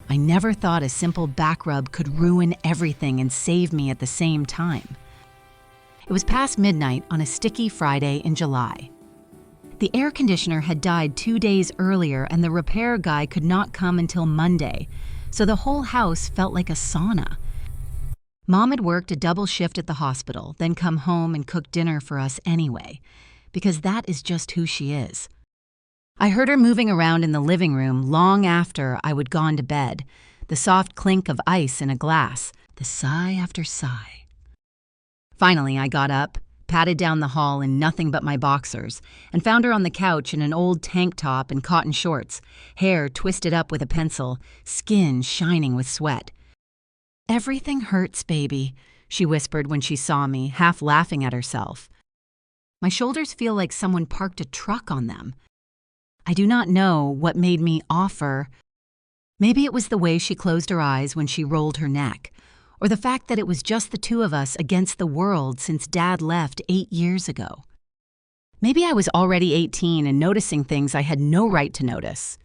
I never thought a simple back rub could ruin everything and save me at the same time. It was past midnight on a sticky Friday in July. The air conditioner had died 2 days earlier and the repair guy could not come until Monday, so the whole house felt like a sauna. Mom had worked a double shift at the hospital, then come home and cooked dinner for us anyway, because that is just who she is. I heard her moving around in the living room long after I would gone to bed, the soft clink of ice in a glass, the sigh after sigh. Finally, I got up, patted down the hall in nothing but my boxers, and found her on the couch in an old tank top and cotton shorts, hair twisted up with a pencil, skin shining with sweat. "Everything hurts, baby," she whispered when she saw me, half laughing at herself. My shoulders feel like someone parked a truck on them. I do not know what made me offer. Maybe it was the way she closed her eyes when she rolled her neck, or the fact that it was just the two of us against the world since Dad left 8 years ago. Maybe I was already 18 and noticing things I had no right to notice.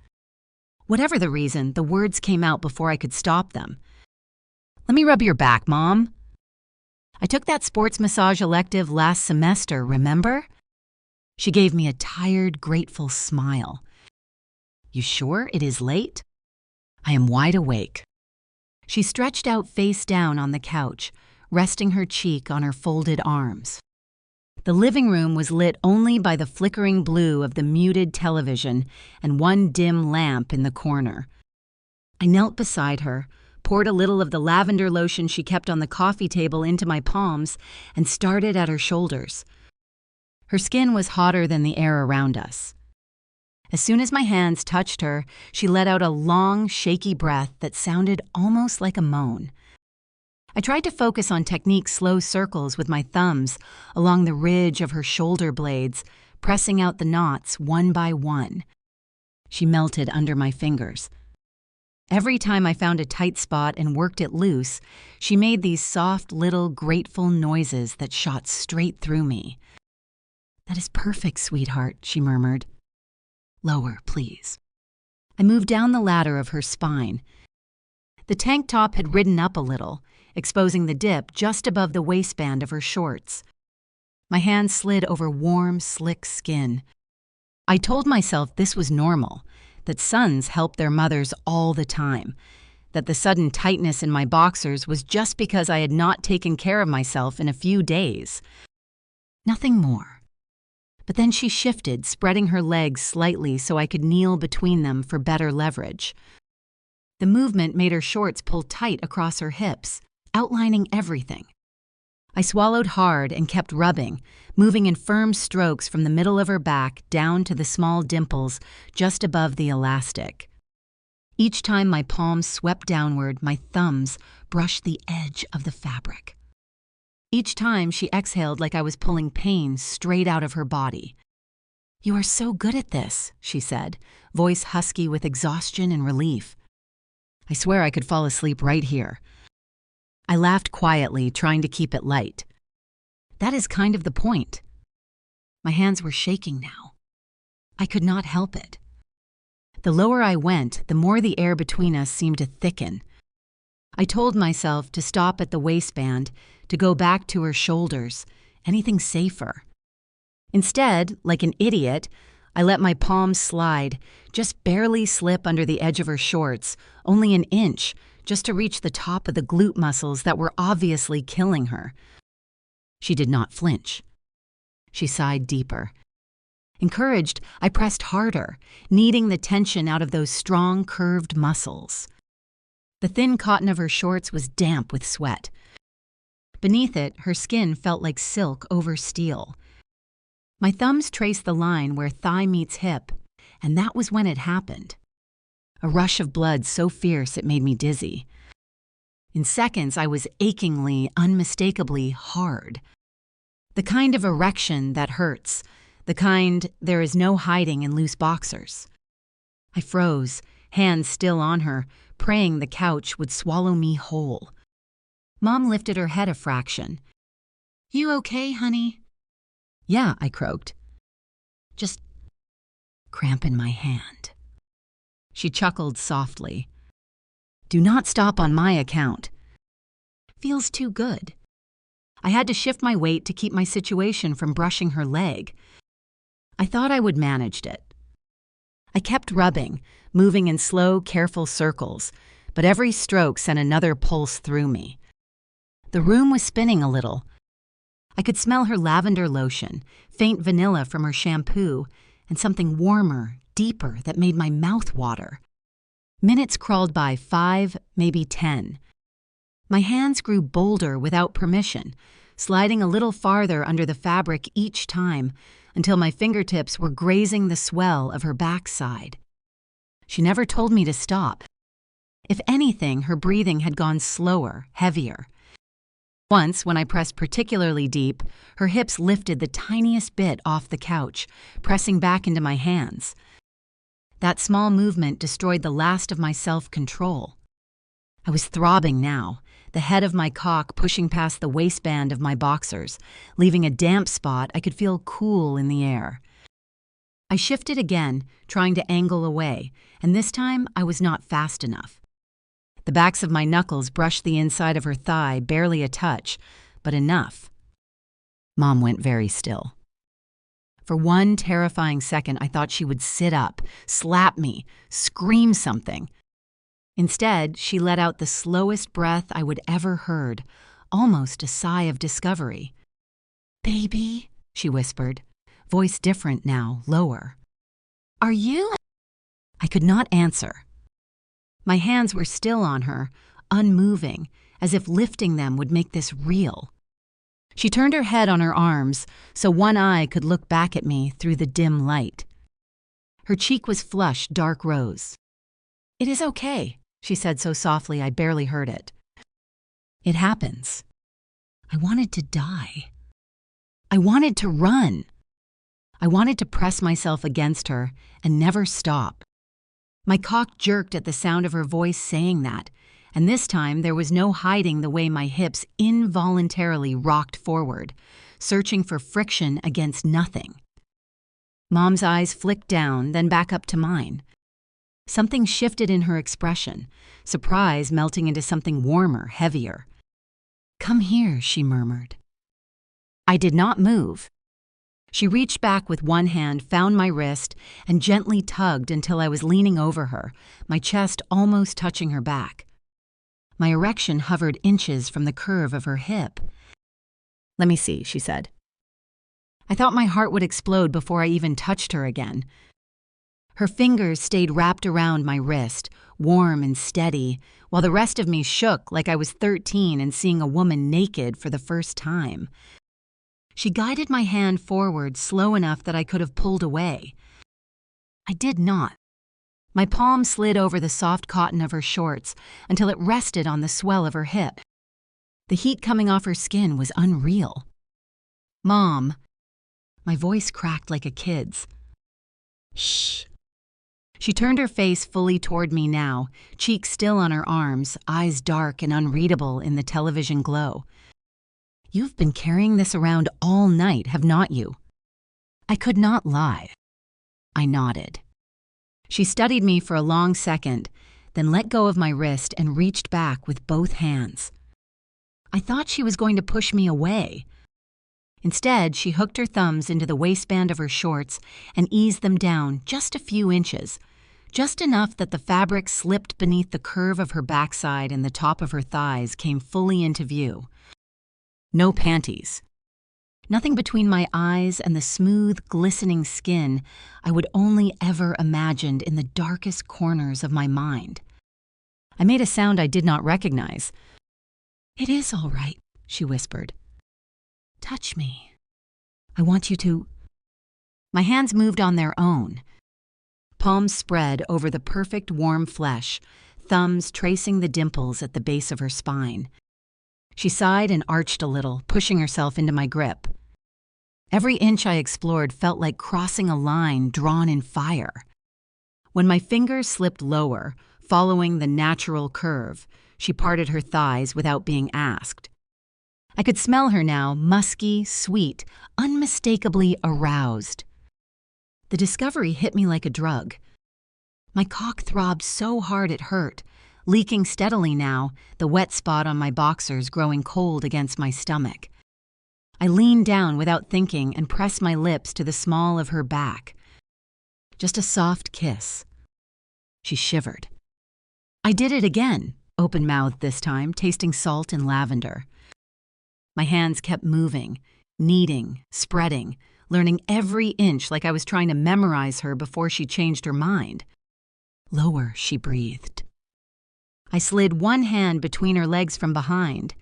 Whatever the reason, the words came out before I could stop them. "Let me rub your back, Mom." I took that sports massage elective last semester, remember? She gave me a tired, grateful smile. "You sure it is late?" "I am wide awake." She stretched out face down on the couch, resting her cheek on her folded arms. The living room was lit only by the flickering blue of the muted television and one dim lamp in the corner. I knelt beside her, poured a little of the lavender lotion she kept on the coffee table into my palms, and started at her shoulders. Her skin was hotter than the air around us. As soon as my hands touched her, she let out a long, shaky breath that sounded almost like a moan. I tried to focus on Technique's slow circles with my thumbs along the ridge of her shoulder blades, pressing out the knots one by one. She melted under my fingers. Every time I found a tight spot and worked it loose, she made these soft, little, grateful noises that shot straight through me. "That is perfect, sweetheart," she murmured. "Lower, please." I moved down the ladder of her spine. The tank top had ridden up a little, exposing the dip just above the waistband of her shorts. My hand slid over warm, slick skin. I told myself this was normal, that sons help their mothers all the time, that the sudden tightness in my boxers was just because I had not taken care of myself in a few days. Nothing more. But then she shifted, spreading her legs slightly so I could kneel between them for better leverage. The movement made her shorts pull tight across her hips, outlining everything. I swallowed hard and kept rubbing, moving in firm strokes from the middle of her back down to the small dimples just above the elastic. Each time my palms swept downward, my thumbs brushed the edge of the fabric. Each time she exhaled like I was pulling pain straight out of her body. "You are so good at this," she said, voice husky with exhaustion and relief. I swear I could fall asleep right here. I laughed quietly, trying to keep it light. That is kind of the point. My hands were shaking now. I could not help it. The lower I went, the more the air between us seemed to thicken. I told myself to stop at the waistband, to go back to her shoulders, anything safer. Instead, like an idiot, I let my palms slide, just barely slip under the edge of her shorts, only an inch, just to reach the top of the glute muscles that were obviously killing her. She did not flinch. She sighed deeper. Encouraged, I pressed harder, kneading the tension out of those strong, curved muscles. The thin cotton of her shorts was damp with sweat. Beneath it, her skin felt like silk over steel. My thumbs traced the line where thigh meets hip, and that was when it happened. A rush of blood so fierce it made me dizzy. In seconds, I was achingly, unmistakably hard. The kind of erection that hurts, the kind there is no hiding in loose boxers. I froze, hands still on her, praying the couch would swallow me whole. Mom lifted her head a fraction. "You okay, honey?" "Yeah," I croaked. "Just cramp in my hand." She chuckled softly. Do not stop on my account. Feels too good. I had to shift my weight to keep my situation from brushing her leg. I thought I would manage it. I kept rubbing, moving in slow, careful circles, but every stroke sent another pulse through me. The room was spinning a little. I could smell her lavender lotion, faint vanilla from her shampoo, and something warmer, deeper that made my mouth water. Minutes crawled by, 5, maybe 10. My hands grew bolder without permission, sliding a little farther under the fabric each time until my fingertips were grazing the swell of her backside. She never told me to stop. If anything, her breathing had gone slower, heavier. Once, when I pressed particularly deep, her hips lifted the tiniest bit off the couch, pressing back into my hands. That small movement destroyed the last of my self-control. I was throbbing now, the head of my cock pushing past the waistband of my boxers, leaving a damp spot I could feel cool in the air. I shifted again, trying to angle away, and this time I was not fast enough. The backs of my knuckles brushed the inside of her thigh, barely a touch, but enough. Mom went very still. For one terrifying second, I thought she would sit up, slap me, scream something. Instead, she let out the slowest breath I would ever heard, almost a sigh of discovery. "Baby," she whispered, voice different now, lower. "Are you?" I could not answer. My hands were still on her, unmoving, as if lifting them would make this real. She turned her head on her arms so one eye could look back at me through the dim light. Her cheek was flushed dark rose. "It is okay," she said so softly I barely heard it. "It happens." I wanted to die. I wanted to run. I wanted to press myself against her and never stop. My cock jerked at the sound of her voice saying that, and this time there was no hiding the way my hips involuntarily rocked forward, searching for friction against nothing. Mom's eyes flicked down, then back up to mine. Something shifted in her expression, surprise melting into something warmer, heavier. "Come here," she murmured. I did not move. She reached back with one hand, found my wrist, and gently tugged until I was leaning over her, my chest almost touching her back. My erection hovered inches from the curve of her hip. "Let me see," she said. I thought my heart would explode before I even touched her again. Her fingers stayed wrapped around my wrist, warm and steady, while the rest of me shook like I was 13 and seeing a woman naked for the first time. She guided my hand forward slow enough that I could have pulled away. I did not. My palm slid over the soft cotton of her shorts until it rested on the swell of her hip. The heat coming off her skin was unreal. "Mom." My voice cracked like a kid's. "Shh." She turned her face fully toward me now, cheeks still on her arms, eyes dark and unreadable in the television glow. "You've been carrying this around all night, have not you?" I could not lie. I nodded. She studied me for a long second, then let go of my wrist and reached back with both hands. I thought she was going to push me away. Instead, she hooked her thumbs into the waistband of her shorts and eased them down just a few inches, just enough that the fabric slipped beneath the curve of her backside and the top of her thighs came fully into view. No panties. Nothing between my eyes and the smooth, glistening skin I would only ever imagined in the darkest corners of my mind. I made a sound I did not recognize. "It is all right," she whispered. "Touch me. I want you to—" My hands moved on their own. Palms spread over the perfect warm flesh, thumbs tracing the dimples at the base of her spine. She sighed and arched a little, pushing herself into my grip. Every inch I explored felt like crossing a line drawn in fire. When my fingers slipped lower, following the natural curve, she parted her thighs without being asked. I could smell her now, musky, sweet, unmistakably aroused. The discovery hit me like a drug. My cock throbbed so hard it hurt, leaking steadily now, the wet spot on my boxers growing cold against my stomach. I leaned down without thinking and pressed my lips to the small of her back. Just a soft kiss. She shivered. I did it again, open-mouthed this time, tasting salt and lavender. My hands kept moving, kneading, spreading, learning every inch like I was trying to memorize her before she changed her mind. Lower, she breathed. I slid one hand between her legs from behind.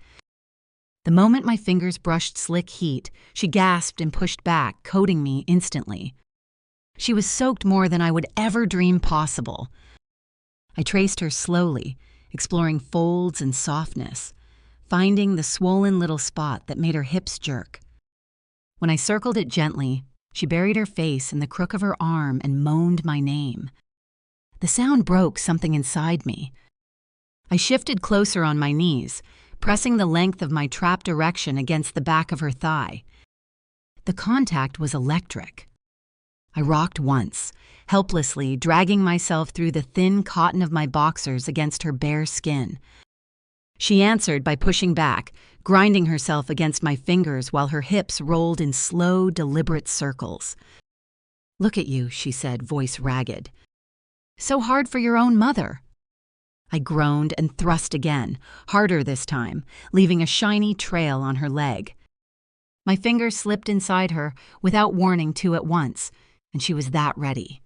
The moment my fingers brushed slick heat, she gasped and pushed back, coating me instantly. She was soaked more than I would ever dream possible. I traced her slowly, exploring folds and softness, finding the swollen little spot that made her hips jerk. When I circled it gently, she buried her face in the crook of her arm and moaned my name. The sound broke something inside me. I shifted closer on my knees, pressing the length of my trapped erection against the back of her thigh. The contact was electric. I rocked once, helplessly dragging myself through the thin cotton of my boxers against her bare skin. She answered by pushing back, grinding herself against my fingers while her hips rolled in slow, deliberate circles. "Look at you," she said, voice ragged. "So hard for your own mother." I groaned and thrust again, harder this time, leaving a shiny trail on her leg. My fingers slipped inside her, without warning, two at once, and she was that ready.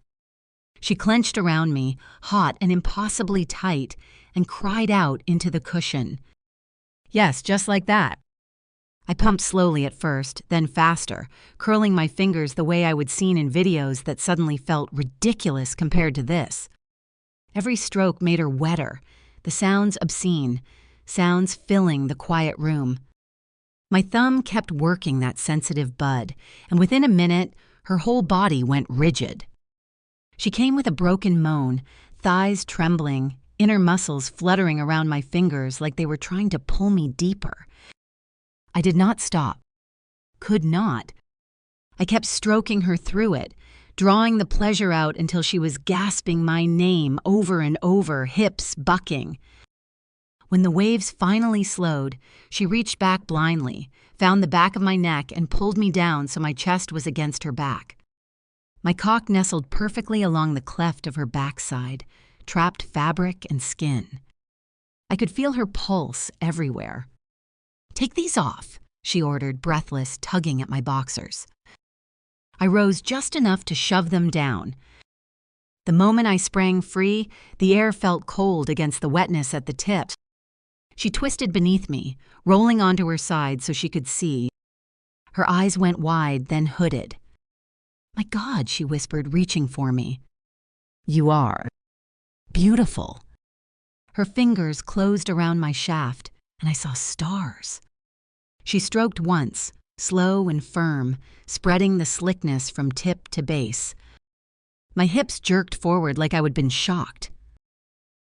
She clenched around me, hot and impossibly tight, and cried out into the cushion. Yes, just like that. I pumped slowly at first, then faster, curling my fingers the way I would seen in videos that suddenly felt ridiculous compared to this. Every stroke made her wetter, the sounds obscene, sounds filling the quiet room. My thumb kept working that sensitive bud, and within a minute, her whole body went rigid. She came with a broken moan, thighs trembling, inner muscles fluttering around my fingers like they were trying to pull me deeper. I did not stop. Could not. I kept stroking her through it, drawing the pleasure out until she was gasping my name over and over, hips bucking. When the waves finally slowed, she reached back blindly, found the back of my neck, and pulled me down so my chest was against her back. My cock nestled perfectly along the cleft of her backside, trapped fabric and skin. I could feel her pulse everywhere. "Take these off," she ordered, breathless, tugging at my boxers. I rose just enough to shove them down. The moment I sprang free, the air felt cold against the wetness at the tip. She twisted beneath me, rolling onto her side so she could see. Her eyes went wide, then hooded. "My God," she whispered, reaching for me. "You are beautiful." Her fingers closed around my shaft, and I saw stars. She stroked once, slow and firm, spreading the slickness from tip to base. My hips jerked forward like I had been shocked.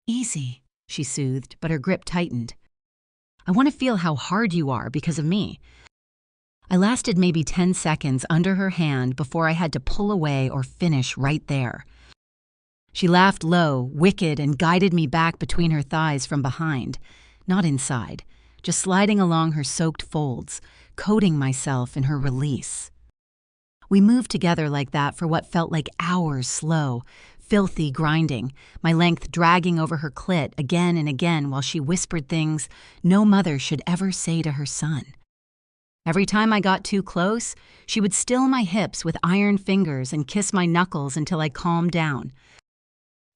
"Easy," she soothed, but her grip tightened. "I want to feel how hard you are because of me." I lasted maybe 10 seconds under her hand before I had to pull away or finish right there. She laughed low, wicked, and guided me back between her thighs from behind, not inside, just sliding along her soaked folds, coating myself in her release. We moved together like that for what felt like hours slow, filthy grinding, my length dragging over her clit again and again while she whispered things no mother should ever say to her son. Every time I got too close, she would still my hips with iron fingers and kiss my knuckles until I calmed down.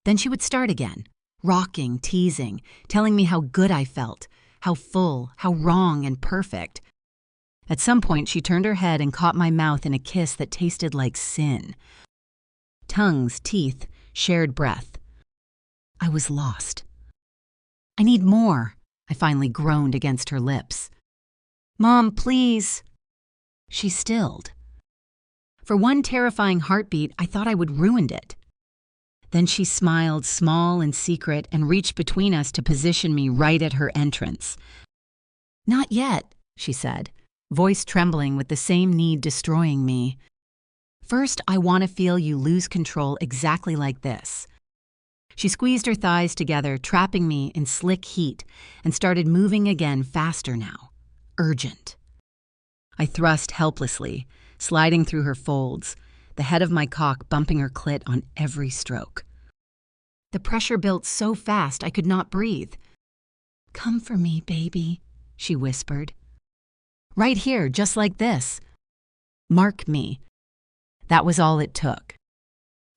Then she would start again, rocking, teasing, telling me how good I felt, how full, how wrong and perfect. At some point, she turned her head and caught my mouth in a kiss that tasted like sin. Tongues, teeth, shared breath. I was lost. "I need more," I finally groaned against her lips. "Mom, please." She stilled. For one terrifying heartbeat, I thought I would ruined it. Then she smiled small and secret and reached between us to position me right at her entrance. "Not yet," she said, voice trembling with the same need destroying me. "First, I want to feel you lose control exactly like this." She squeezed her thighs together, trapping me in slick heat, and started moving again faster now. Urgent. I thrust helplessly, sliding through her folds, the head of my cock bumping her clit on every stroke. The pressure built so fast I could not breathe. "Come for me, baby," she whispered. "Right here, just like this. Mark me." That was all it took.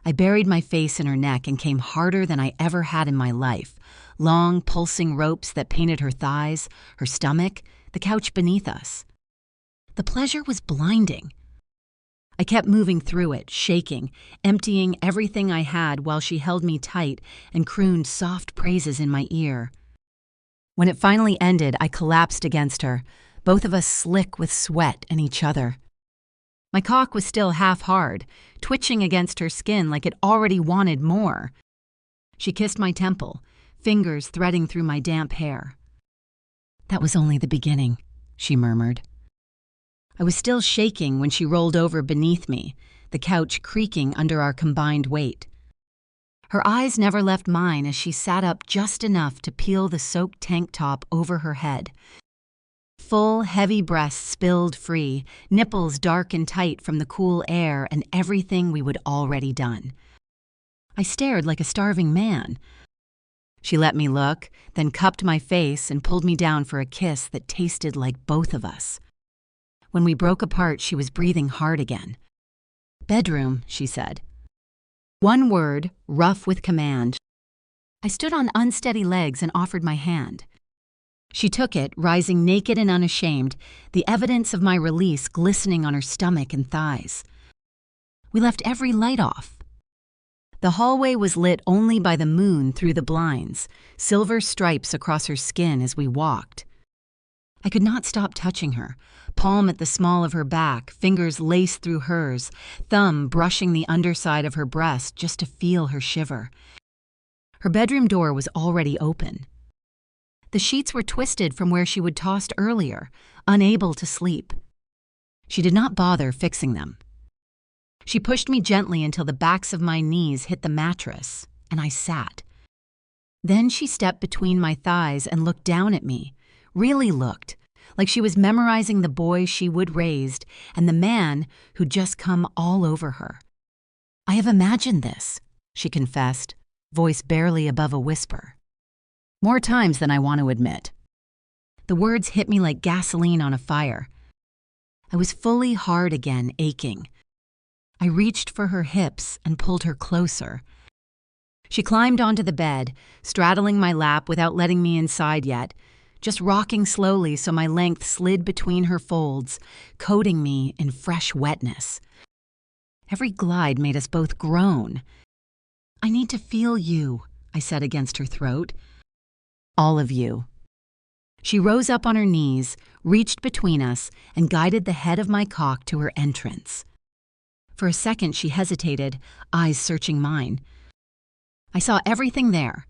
I buried my face in her neck and came harder than I ever had in my life. Long, pulsing ropes that painted her thighs, her stomach, the couch beneath us. The pleasure was blinding. I kept moving through it, shaking, emptying everything I had while she held me tight and crooned soft praises in my ear. When it finally ended, I collapsed against her, both of us slick with sweat and each other. My cock was still half hard, twitching against her skin like it already wanted more. She kissed my temple, fingers threading through my damp hair. "That was only the beginning," she murmured. I was still shaking when she rolled over beneath me, the couch creaking under our combined weight. Her eyes never left mine as she sat up just enough to peel the soaked tank top over her head. Full, heavy breasts spilled free, nipples dark and tight from the cool air and everything we would already done. I stared like a starving man. She let me look, then cupped my face and pulled me down for a kiss that tasted like both of us. When we broke apart, she was breathing hard again. "Bedroom," she said. One word, rough with command. I stood on unsteady legs and offered my hand. She took it, rising naked and unashamed, the evidence of my release glistening on her stomach and thighs. We left every light off. The hallway was lit only by the moon through the blinds, silver stripes across her skin as we walked. I could not stop touching her, palm at the small of her back, fingers laced through hers, thumb brushing the underside of her breast just to feel her shiver. Her bedroom door was already open. The sheets were twisted from where she would tossed earlier, unable to sleep. She did not bother fixing them. She pushed me gently until the backs of my knees hit the mattress, and I sat. Then she stepped between my thighs and looked down at me, really looked, like she was memorizing the boy she would raised and the man who'd just come all over her. "I have imagined this," she confessed, voice barely above a whisper. "More times than I want to admit." The words hit me like gasoline on a fire. I was fully hard again, aching. I reached for her hips and pulled her closer. She climbed onto the bed, straddling my lap without letting me inside yet, just rocking slowly so my length slid between her folds, coating me in fresh wetness. Every glide made us both groan. "I need to feel you," I said against her throat. "All of you." She rose up on her knees, reached between us, and guided the head of my cock to her entrance. For a second she hesitated, eyes searching mine. I saw everything there: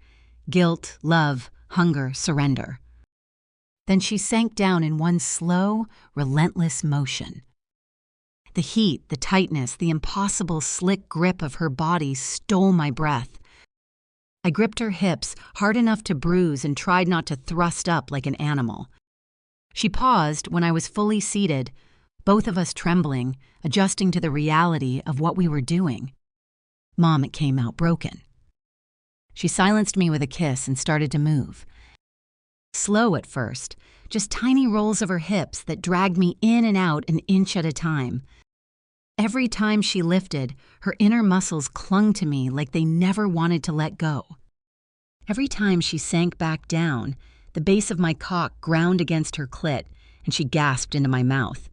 guilt, love, hunger, surrender. Then she sank down in one slow, relentless motion. The heat, the tightness, the impossible slick grip of her body stole my breath. I gripped her hips hard enough to bruise and tried not to thrust up like an animal. She paused when I was fully seated, both of us trembling, adjusting to the reality of what we were doing. "Mom, it came out broken." She silenced me with a kiss and started to move. Slow at first, just tiny rolls of her hips that dragged me in and out an inch at a time. Every time she lifted, her inner muscles clung to me like they never wanted to let go. Every time she sank back down, the base of my cock ground against her clit, and she gasped into my mouth.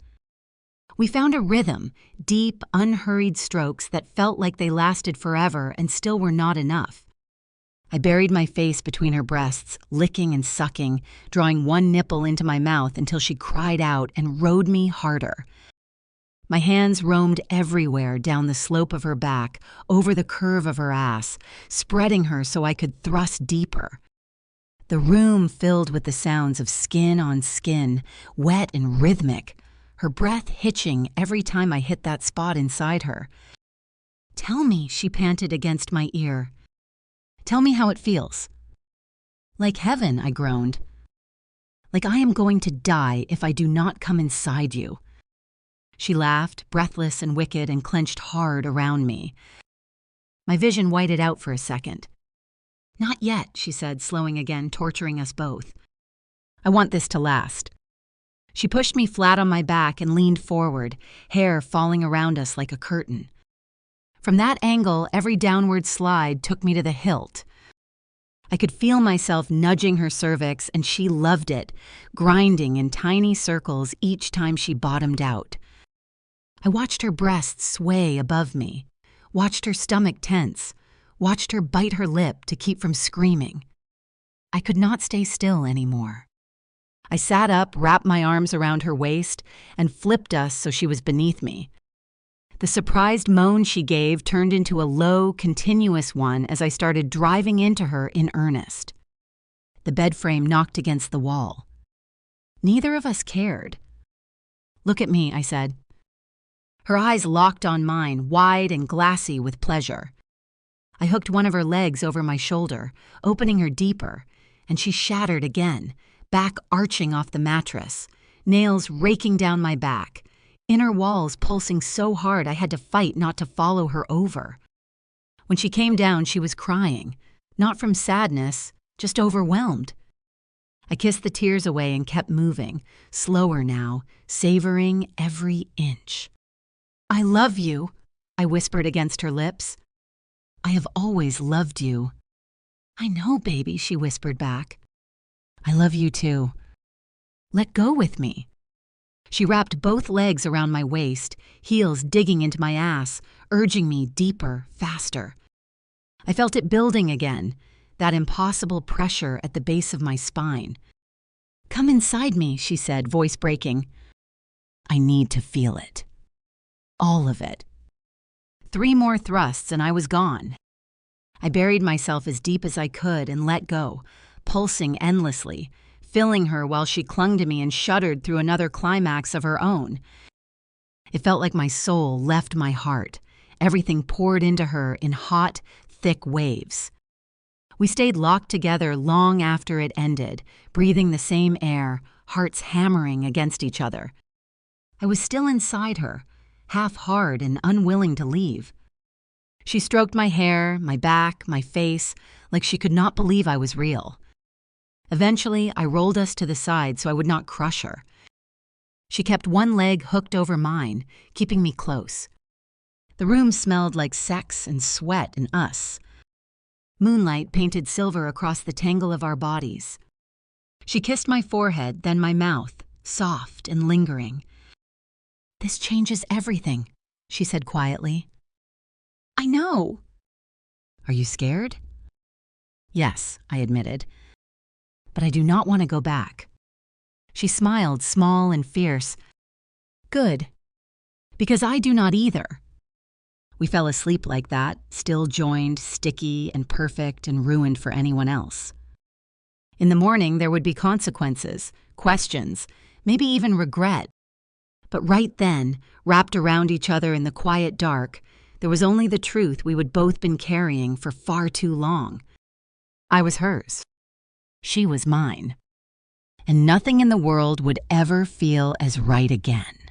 We found a rhythm, deep, unhurried strokes that felt like they lasted forever and still were not enough. I buried my face between her breasts, licking and sucking, drawing one nipple into my mouth until she cried out and rode me harder. My hands roamed everywhere down the slope of her back, over the curve of her ass, spreading her so I could thrust deeper. The room filled with the sounds of skin on skin, wet and rhythmic, her breath hitching every time I hit that spot inside her. "Tell me," she panted against my ear. Tell me how it feels." "Like heaven," I groaned. "Like I am going to die if I do not come inside you." She laughed, breathless and wicked, and clenched hard around me. My vision whited out for a second. "Not yet," she said, slowing again, torturing us both. "I want this to last." She pushed me flat on my back and leaned forward, hair falling around us like a curtain. From that angle, every downward slide took me to the hilt. I could feel myself nudging her cervix, and she loved it, grinding in tiny circles each time she bottomed out. I watched her breasts sway above me, watched her stomach tense, watched her bite her lip to keep from screaming. I could not stay still anymore. I sat up, wrapped my arms around her waist, and flipped us so she was beneath me. The surprised moan she gave turned into a low, continuous one as I started driving into her in earnest. The bed frame knocked against the wall. Neither of us cared. "Look at me," I said. Her eyes locked on mine, wide and glassy with pleasure. I hooked one of her legs over my shoulder, opening her deeper, and she shattered again, back arching off the mattress, nails raking down my back, inner walls pulsing so hard I had to fight not to follow her over. When she came down, she was crying, not from sadness, just overwhelmed. I kissed the tears away and kept moving, slower now, savoring every inch. "I love you," I whispered against her lips. "I have always loved you." "I know, baby," she whispered back. "I love you too. Let go with me." She wrapped both legs around my waist, heels digging into my ass, urging me deeper, faster. I felt it building again, that impossible pressure at the base of my spine. "Come inside me," she said, voice breaking. "I need to feel it. All of it." 3 more thrusts and I was gone. I buried myself as deep as I could and let go, pulsing endlessly, filling her while she clung to me and shuddered through another climax of her own. It felt like my soul left my heart. Everything poured into her in hot, thick waves. We stayed locked together long after it ended, breathing the same air, hearts hammering against each other. I was still inside her, half hard and unwilling to leave. She stroked my hair, my back, my face, like she could not believe I was real. Eventually, I rolled us to the side so I would not crush her. She kept one leg hooked over mine, keeping me close. The room smelled like sex and sweat and us. Moonlight painted silver across the tangle of our bodies. She kissed my forehead, then my mouth, soft and lingering. "This changes everything," she said quietly. "I know." "Are you scared?" "Yes," I admitted. "But I do not want to go back." She smiled, small and fierce. "Good. Because I do not either." We fell asleep like that, still joined, sticky and perfect and ruined for anyone else. In the morning, there would be consequences, questions, maybe even regret. But right then, wrapped around each other in the quiet dark, there was only the truth we would both been carrying for far too long. I was hers. She was mine. And nothing in the world would ever feel as right again.